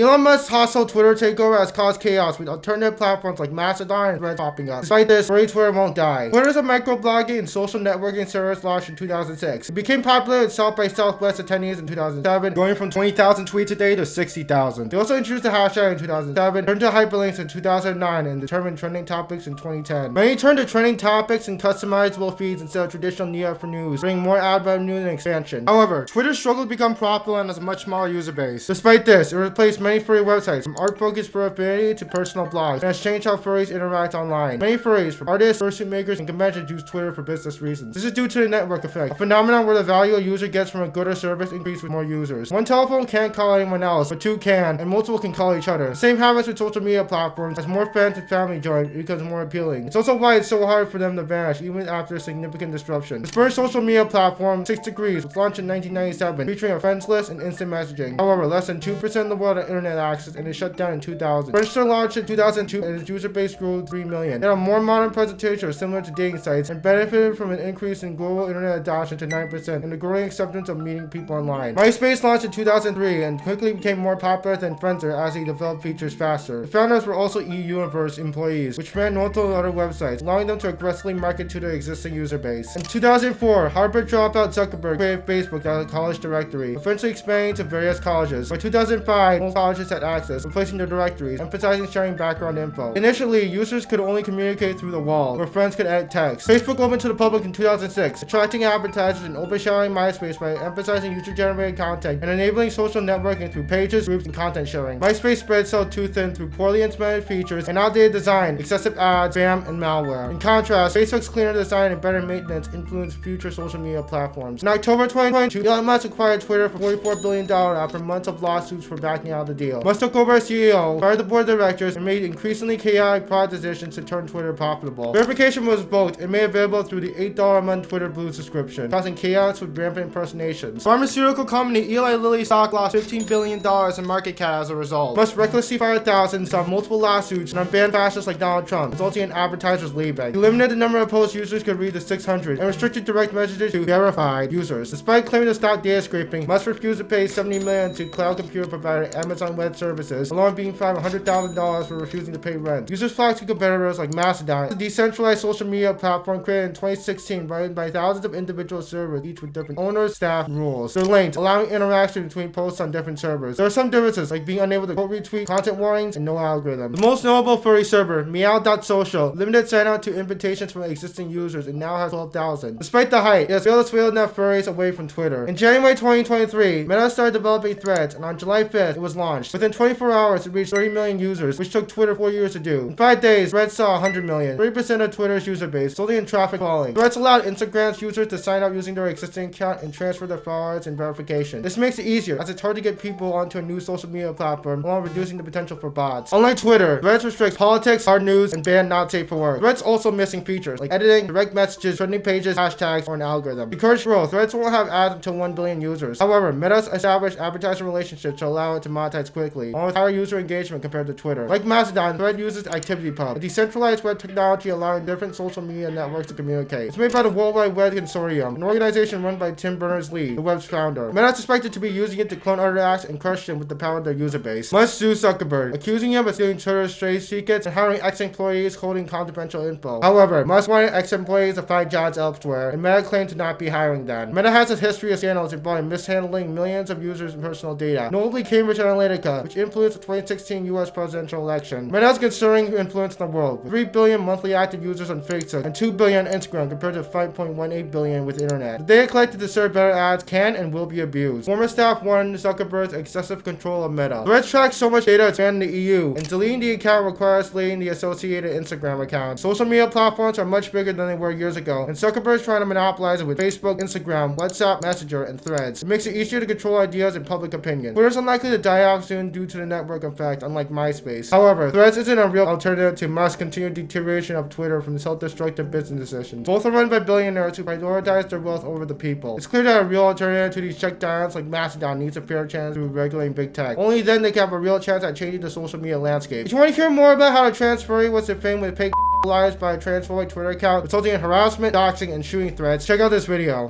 Elon Musk's hostile Twitter takeover has caused chaos with alternative platforms like Mastodon and Threads popping up. Despite this, Furry Twitter won't die. Twitter is a microblogging and social networking service launched in 2006. It became popular with South by Southwest attendees in 2007, going from 20,000 tweets a day to 60,000. They also introduced the hashtag in 2007, turned to hyperlinks in 2009, and determined trending topics in 2010. Many turned to trending topics and customizable feeds instead of traditional news for news, bringing more ad revenue and expansion. However, Twitter struggled to become popular and has a much smaller user base. Despite this, it replaced many furry websites, from art-focused fur affinity to personal blogs, and has changed how furries interact online. Many furries, from artists, fursuit makers, and conventions, use Twitter for business reasons. This is due to the network effect, a phenomenon where the value a user gets from a good or service increases with more users. One telephone can't call anyone else, but two can, and multiple can call each other. The same happens with social media platforms. As more friends and family join, it becomes more appealing. It's also why it's so hard for them to vanish, even after significant disruption. The first social media platform, 6 Degrees, was launched in 1997, featuring a friends list and instant messaging. However, less than 2% of the world had internet access, and it shut down in 2000. Friendster launched in 2002, and its user base grew to 3 million. It had a more modern presentation similar to dating sites, and benefited from an increase in global internet adoption to 9% and the growing acceptance of meeting people online. MySpace launched in 2003 and quickly became more popular than Friendster as they developed features faster. The founders were also E-Universe employees, which ran multiple other websites, allowing them to aggressively market to their existing user base. In 2004, Harvard dropout Zuckerberg created Facebook as a college directory, eventually expanding to various colleges. By 2005, most colleges had access, replacing their directories, emphasizing sharing background info. Initially, users could only communicate through the wall, where friends could edit text. Facebook opened to the public in 2006, attracting advertisers and overshadowing MySpace by emphasizing user-generated content and enabling social networking through pages, groups, and content sharing. MySpace spread so too thin through poorly implemented features and outdated design, excessive ads, spam, and malware. In contrast, Facebook's cleaner design and better maintenance influenced future social media platforms. In October 2022, Elon Musk acquired Twitter for $44 billion after months of lawsuits for backing out of the deal. Musk took over as CEO, fired the board of directors, and made increasingly chaotic product decisions to turn Twitter profitable. Verification was revoked and made available through the $8 a month Twitter Blue subscription, causing chaos with rampant impersonations. Pharmaceutical company Eli Lilly stock lost $15 billion in market cap as a result. Musk recklessly fired thousands, saw multiple lawsuits, and unbanned fascists like Donald Trump, resulting in advertisers leaving. He limited the number of posts users could read to 600 and restricted direct messages to verified users. Despite claiming to stop data scraping, Musk refused to pay $70 million to cloud computer provider Amazon Web Services, along with being fined $100,000 for refusing to pay rent. Users flocked to competitors like Mastodon, a decentralized social media platform created in 2016, run by thousands of individual servers, each with different owners, staff, and rules. They're linked, allowing interaction between posts on different servers. There are some differences, like being unable to quote retweet, content warnings, and no algorithm. The most notable furry server, Meow.social, limited sign out to invitations from existing users and now has 12,000. Despite the hype, it has failed to sway enough furries away from Twitter. In January 2023, Meta started developing Threads, and on July 5th, it was launched. Within 24 hours, it reached 30 million users, which took Twitter 4 years to do. In 5 days, Threads saw 100 million, 30% of Twitter's user base, solely in traffic falling. Threads allowed Instagram's users to sign up using their existing account and transfer their followers and verification. This makes it easier, as it's hard to get people onto a new social media platform, while reducing the potential for bots. Unlike Twitter, Threads restricts politics, hard news, and ban not safe for work. Threads also missing features, like editing, direct messages, trending pages, hashtags, or an algorithm. To encourage growth, Threads will have ads until 1 billion users. However, Meta's established advertiser relationships to allow it to monetize quickly, along with higher user engagement compared to Twitter. Like Mastodon, Thread uses ActivityPub, a decentralized web technology allowing different social media networks to communicate. It's made by the World Wide Web Consortium, an organization run by Tim Berners-Lee, the web's founder. Meta is suspected to be using it to clone other apps and crush them with the power of their user base. Musk sues Zuckerberg, accusing him of stealing Twitter's trade secrets and hiring ex-employees holding confidential info. However, Musk wanted ex-employees to find jobs elsewhere, and Meta claimed to not be hiring them. Meta has a history of scandals involving mishandling millions of users' personal data, notably Cambridge Analytica, which influenced the 2016 US presidential election. Meta has concerning influence in the world, with 3 billion monthly active users on Facebook and 2 billion on Instagram compared to 5.18 billion with internet. The data collected to serve better ads can and will be abused. Former staff warned Zuckerberg's excessive control of Meta. Threads tracks so much data it's banned in the EU, and deleting the account requires deleting the associated Instagram account. Social media platforms are much bigger than they were years ago, and Zuckerberg's trying to monopolize it with Facebook, Instagram, WhatsApp, Messenger, and Threads. It makes it easier to control ideas and public opinion. Twitter's unlikely to die out soon due to the network effect, unlike MySpace. However, Threads isn't a real alternative to Musk's continued deterioration of Twitter from self-destructive business decisions. Both are run by billionaires who prioritize their wealth over the people. It's clear that a real alternative to these checkdowns like Mastodon needs a fair chance through regulating big tech. Only then they can have a real chance at changing the social media landscape. If you want to hear more about how the trans furry was defamed with fake lies by a transphobic Twitter account, resulting in harassment, doxing, and shooting threats, check out this video.